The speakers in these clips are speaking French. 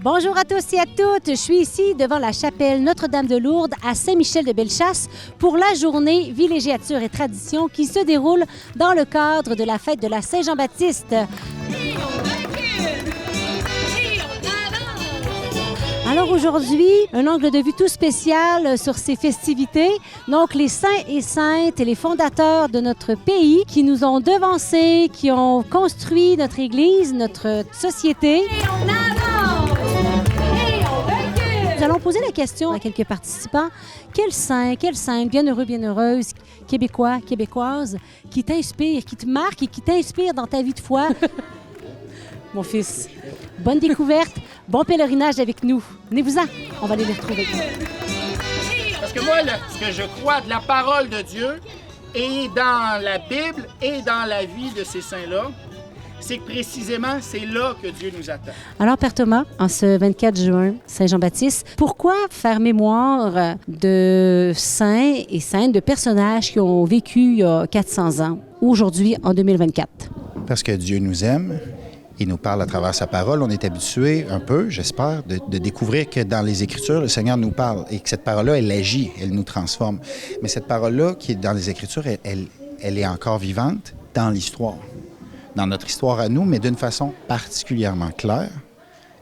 Bonjour à tous et à toutes. Je suis ici devant la chapelle Notre-Dame de Lourdes à Saint-Michel-de-Bellechasse pour la journée Villégiature et Tradition qui se déroule dans le cadre de la fête de la Saint-Jean-Baptiste. Alors aujourd'hui, un angle de vue tout spécial sur ces festivités. Donc les saints et saintes et les fondateurs de notre pays qui nous ont devancés, qui ont construit notre Église, notre société. Nous allons poser la question à quelques participants. Quel saint, quelle sainte, bienheureux, bienheureuse, québécois, québécoise, qui t'inspire, qui te marque et qui t'inspire dans ta vie de foi? Mon fils, bonne découverte, bon pèlerinage avec nous. Venez-vous-en, on va aller les retrouver. Parce que moi, ce que je crois de la parole de Dieu, et dans la Bible, et dans la vie de ces saints-là, c'est que précisément, c'est là que Dieu nous attend. Alors, Père Thomas, en ce 24 juin, Saint-Jean-Baptiste, pourquoi faire mémoire de saints et saintes, de personnages qui ont vécu il y a 400 ans, aujourd'hui, en 2024? Parce que Dieu nous aime. Il nous parle à travers sa parole. On est habitué un peu, j'espère, de découvrir que dans les Écritures, le Seigneur nous parle et que cette parole-là, elle agit, elle nous transforme. Mais cette parole-là qui est dans les Écritures, elle est encore vivante dans l'histoire, dans notre histoire à nous, mais d'une façon particulièrement claire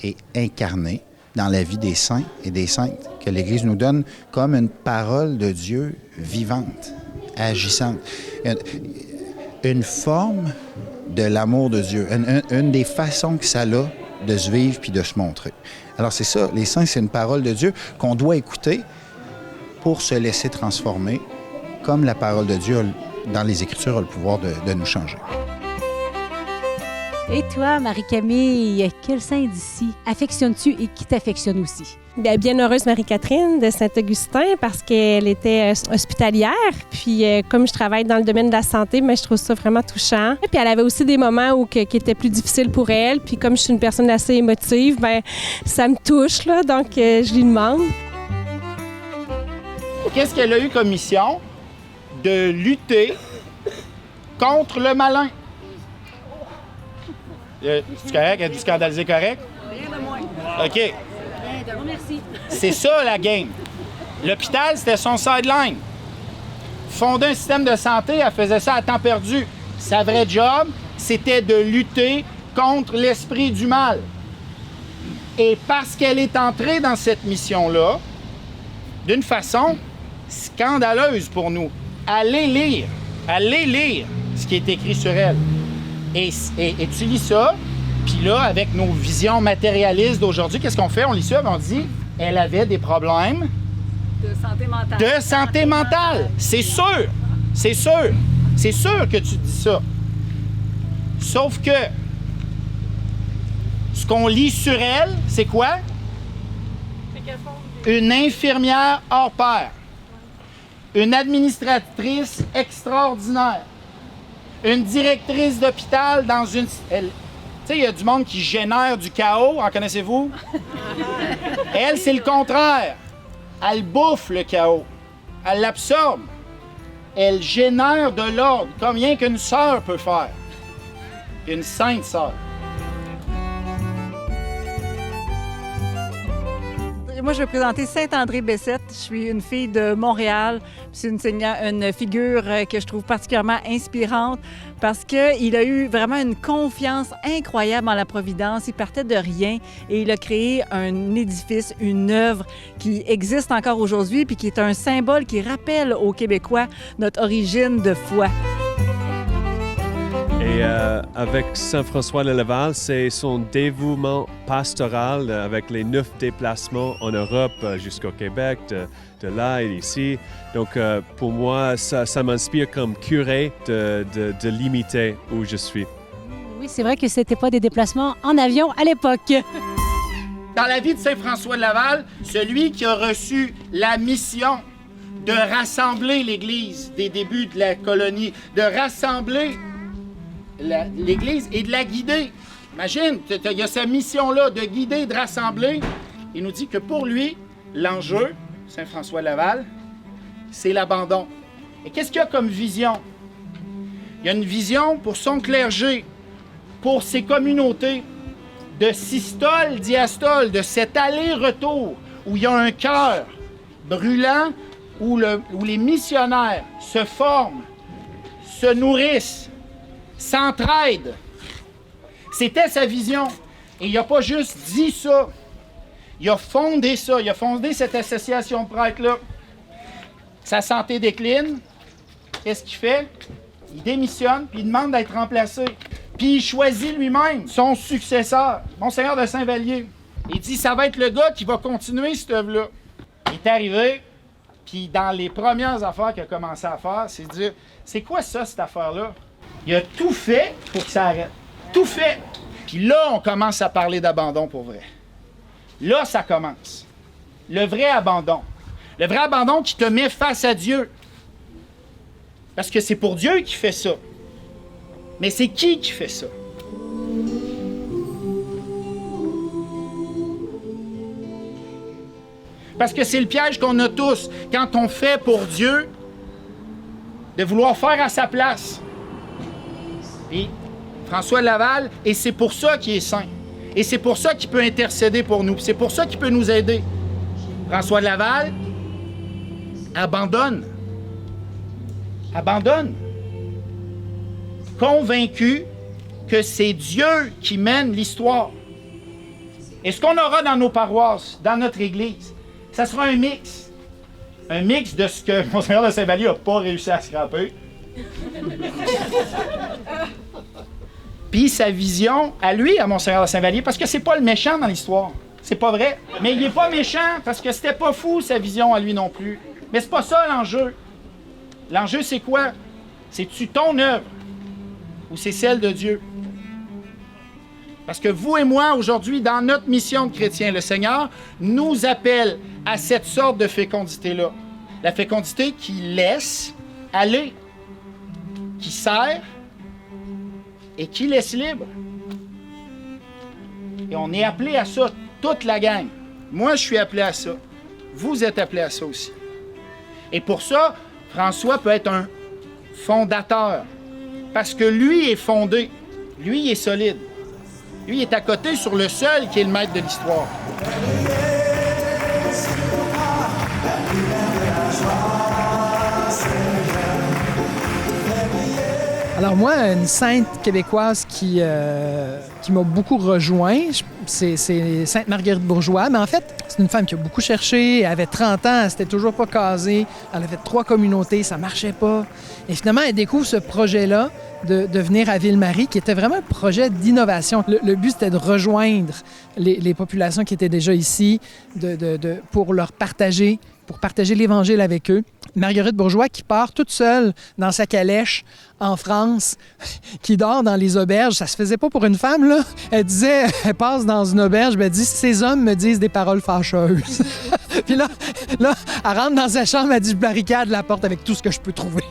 et incarnée dans la vie des saints et des saintes, que l'Église nous donne comme une parole de Dieu vivante, agissante. Une forme de l'amour de Dieu, une des façons que ça a de se vivre puis de se montrer. Alors c'est ça, les saints, c'est une parole de Dieu qu'on doit écouter pour se laisser transformer, comme la parole de Dieu dans les Écritures a le pouvoir de nous changer. Et toi, Marie-Camille, quel saint d'ici affectionnes-tu et qui t'affectionne aussi? Bien, bienheureuse Marie-Catherine de Saint-Augustin parce qu'elle était hospitalière. Puis comme je travaille dans le domaine de la santé, mais je trouve ça vraiment touchant. Et puis elle avait aussi des moments qui étaient plus difficiles pour elle. Puis comme je suis une personne assez émotive, bien, ça me touche, là, donc je lui demande. Qu'est-ce qu'elle a eu comme mission? De lutter contre le malin. C'est correct? Elle dit scandalisé correct? Rien de moins. OK. Rien de merci. C'est ça, la game. L'hôpital, c'était son sideline. Fonder un système de santé, elle faisait ça à temps perdu. Sa vraie job, c'était de lutter contre l'esprit du mal. Et parce qu'elle est entrée dans cette mission-là, d'une façon scandaleuse pour nous, allez lire ce qui est écrit sur elle. Et tu lis ça, puis là, avec nos visions matérialistes d'aujourd'hui, qu'est-ce qu'on fait? On lit ça et on dit, elle avait des problèmes de santé mentale. De santé mentale. C'est sûr. C'est sûr. C'est sûr que tu dis ça. Sauf que ce qu'on lit sur elle, c'est quoi? Une infirmière hors pair. Une administratrice extraordinaire. Une directrice d'hôpital dans une... Tu sais, il y a du monde qui génère du chaos, en connaissez-vous? Elle, c'est le contraire. Elle bouffe le chaos. Elle l'absorbe. Elle génère de l'ordre, comme rien qu'une sœur peut faire. Une sainte sœur. Moi, je vais présenter Saint-André-Bessette. Je suis une fille de Montréal. C'est une figure que je trouve particulièrement inspirante parce qu'il a eu vraiment une confiance incroyable en la Providence. Il partait de rien et il a créé un édifice, une œuvre qui existe encore aujourd'hui puis qui est un symbole qui rappelle aux Québécois notre origine de foi. Et avec Saint-François-de-Laval, c'est son dévouement pastoral avec les 9 déplacements en Europe jusqu'au Québec, de là et d'ici. Donc pour moi, ça m'inspire comme curé de l'imiter où je suis. Oui, c'est vrai que ce n'était pas des déplacements en avion à l'époque. Dans la vie de Saint-François-de-Laval, celui qui a reçu la mission de rassembler l'Église des débuts de la colonie, de rassembler l'Église et de la guider. Imagine, il y a sa mission-là de guider, de rassembler. Il nous dit que pour lui, l'enjeu, Saint-François-de-Laval, c'est l'abandon. Et qu'est-ce qu'il y a comme vision? Il y a une vision pour son clergé, pour ses communautés, de systole, diastole, de cet aller-retour où il y a un cœur brûlant, où les missionnaires se forment, se nourrissent, s'entraident. C'était sa vision. Et il n'a pas juste dit ça. Il a fondé ça. Il a fondé cette association de prêtres-là. Sa santé décline. Qu'est-ce qu'il fait? Il démissionne, puis il demande d'être remplacé. Puis il choisit lui-même son successeur, Monseigneur de Saint-Vallier. Il dit, ça va être le gars qui va continuer cette œuvre-là. Il est arrivé, puis dans les premières affaires qu'il a commencé à faire, c'est de dire, c'est quoi ça, cette affaire-là? Il a tout fait pour que ça arrête. Tout fait. Puis là, on commence à parler d'abandon pour vrai. Là, ça commence. Le vrai abandon. Le vrai abandon qui te met face à Dieu. Parce que c'est pour Dieu qui fait ça. Mais c'est qui fait ça? Parce que c'est le piège qu'on a tous quand on fait pour Dieu, de vouloir faire à sa place. Puis François Laval, et c'est pour ça qu'il est saint. Et c'est pour ça qu'il peut intercéder pour nous. C'est pour ça qu'il peut nous aider. François Laval abandonne. Abandonne. Convaincu que c'est Dieu qui mène l'histoire. Et ce qu'on aura dans nos paroisses, dans notre Église, ça sera un mix. Un mix de ce que Monseigneur de Saint-Vallier n'a pas réussi à scraper. Puis sa vision, à lui, à Monseigneur de Saint-Vallier, parce que c'est pas le méchant dans l'histoire. C'est pas vrai. Mais il est pas méchant, parce que c'était pas fou, sa vision à lui non plus. Mais c'est pas ça l'enjeu. L'enjeu, c'est quoi? C'est-tu ton œuvre ou c'est celle de Dieu? Parce que vous et moi, aujourd'hui, dans notre mission de chrétien, le Seigneur nous appelle à cette sorte de fécondité-là. La fécondité qui laisse aller, qui sert et qui laisse libre. Et on est appelé à ça, toute la gang. Moi, je suis appelé à ça. Vous êtes appelés à ça aussi. Et pour ça, François peut être un fondateur. Parce que lui est fondé. Lui, il est solide. Lui, il est à côté sur le seul qui est le maître de l'histoire. Alors moi, une sainte québécoise qui m'a beaucoup rejoint, c'est Sainte Marguerite Bourgeois. Mais en fait, c'est une femme qui a beaucoup cherché. Elle avait 30 ans, elle s'était toujours pas casée. Elle avait 3 communautés, ça marchait pas. Et finalement, elle découvre ce projet-là de venir à Ville-Marie, qui était vraiment un projet d'innovation. Le but, c'était de rejoindre les populations qui étaient déjà ici, pour leur partager, pour partager l'Évangile avec eux. Marguerite Bourgeois qui part toute seule dans sa calèche en France, qui dort dans les auberges. Ça se faisait pas pour une femme, là. Elle disait, elle passe dans une auberge, elle dit « Ces hommes me disent des paroles fâcheuses. » Puis là, elle rentre dans sa chambre, elle dit « Je barricade la porte avec tout ce que je peux trouver. »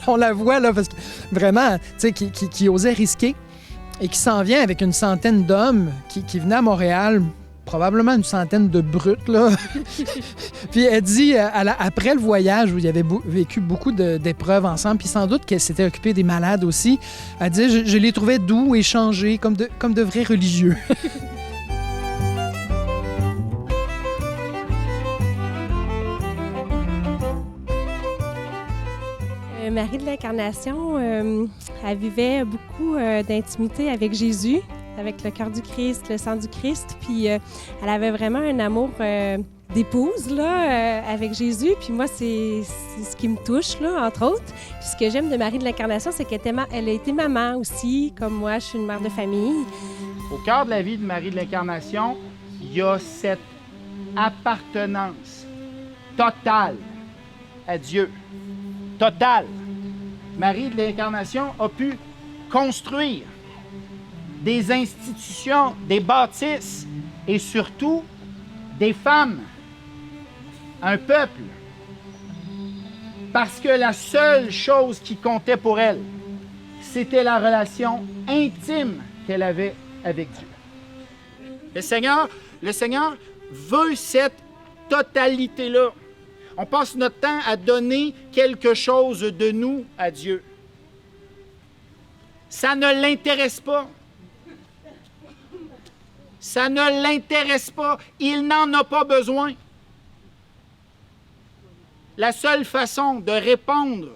On la voit, là, parce que vraiment, tu sais, qui osait risquer et qui s'en vient avec une centaine d'hommes qui venaient à Montréal, probablement une centaine de brutes, là. Puis elle dit, après le voyage où il y avait vécu beaucoup d'épreuves ensemble, puis sans doute qu'elle s'était occupée des malades aussi, elle dit, je les trouvais doux et changés, comme de vrais religieux. Marie de l'Incarnation, elle vivait beaucoup d'intimité avec Jésus, avec le cœur du Christ, le sang du Christ, puis elle avait vraiment un amour d'épouse là, avec Jésus, puis moi, c'est ce qui me touche, là, entre autres. Puis ce que j'aime de Marie de l'Incarnation, c'est qu'elle a été maman aussi, comme moi, je suis une mère de famille. Au cœur de la vie de Marie de l'Incarnation, il y a cette appartenance totale à Dieu. Totale. Marie de l'Incarnation a pu construire des institutions, des bâtisses et surtout des femmes, un peuple. Parce que la seule chose qui comptait pour elle, c'était la relation intime qu'elle avait avec Dieu. Le Seigneur veut cette totalité-là. On passe notre temps à donner quelque chose de nous à Dieu. Ça ne l'intéresse pas. Ça ne l'intéresse pas. Il n'en a pas besoin. La seule façon de répondre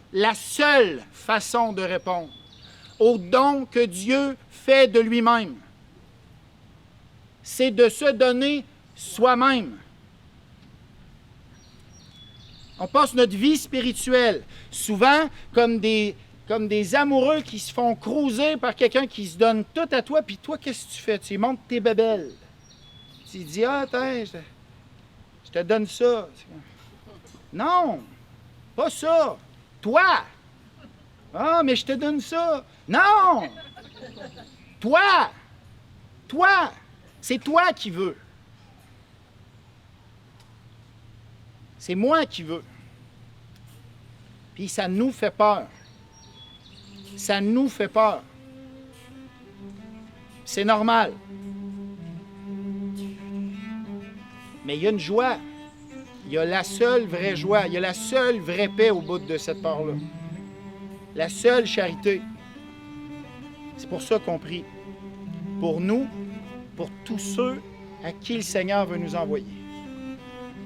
au don que Dieu fait de lui-même, c'est de se donner soi-même. On passe notre vie spirituelle souvent comme des amoureux qui se font cruiser par quelqu'un qui se donne tout à toi, puis toi, qu'est-ce que tu fais? Tu lui montres tes bébelles. Tu lui dis, ah, attends, je te donne ça. Non, pas ça. Toi. Ah, mais je te donne ça. Non. Toi. C'est toi qui veux. C'est moi qui veux. Puis ça nous fait peur. Ça nous fait peur. C'est normal. Mais il y a une joie. Il y a la seule vraie joie. Il y a la seule vraie paix au bout de cette peur-là. La seule charité. C'est pour ça qu'on prie. Pour nous, pour tous ceux à qui le Seigneur veut nous envoyer.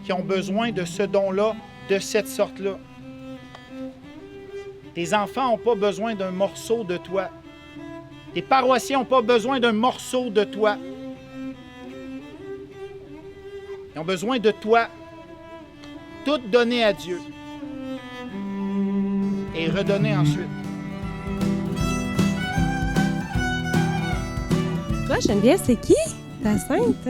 Qui ont besoin de ce don-là, de cette sorte-là. Tes enfants n'ont pas besoin d'un morceau de toi. Tes paroissiens n'ont pas besoin d'un morceau de toi. Ils ont besoin de toi. Tout donner à Dieu. Et redonner ensuite. Toi, Geneviève, c'est qui ta sainte?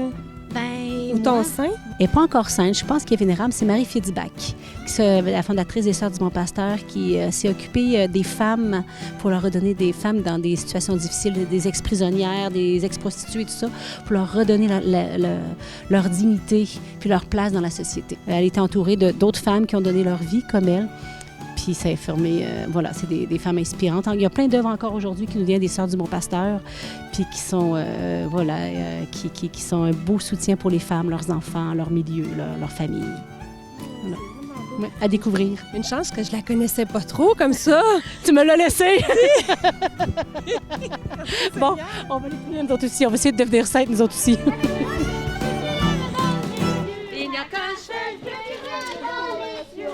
Ou ton saint? Elle n'est pas encore sainte. Je pense qu'elle est vénérable. C'est Marie Fiedibach, la fondatrice des Sœurs du Bon Pasteur, qui s'est occupée des femmes pour leur redonner des femmes dans des situations difficiles, des ex-prisonnières, des ex-prostituées, tout ça, pour leur redonner leur dignité puis leur place dans la société. Elle était entourée d'autres femmes qui ont donné leur vie comme elle. Puis ça a formé, voilà, c'est des femmes inspirantes. Il y a plein d'œuvres encore aujourd'hui qui nous viennent des Sœurs du Bon Pasteur, puis qui sont, qui sont un beau soutien pour les femmes, leurs enfants, leur milieu, leur famille. Voilà. Ouais, à découvrir. Une chance que je la connaissais pas trop comme ça. Tu me l'as laissé! Bon, on va les prier nous autres aussi. On va essayer de devenir saintes nous autres aussi. Il n'y a qu'un seul Dieu dans les cieux.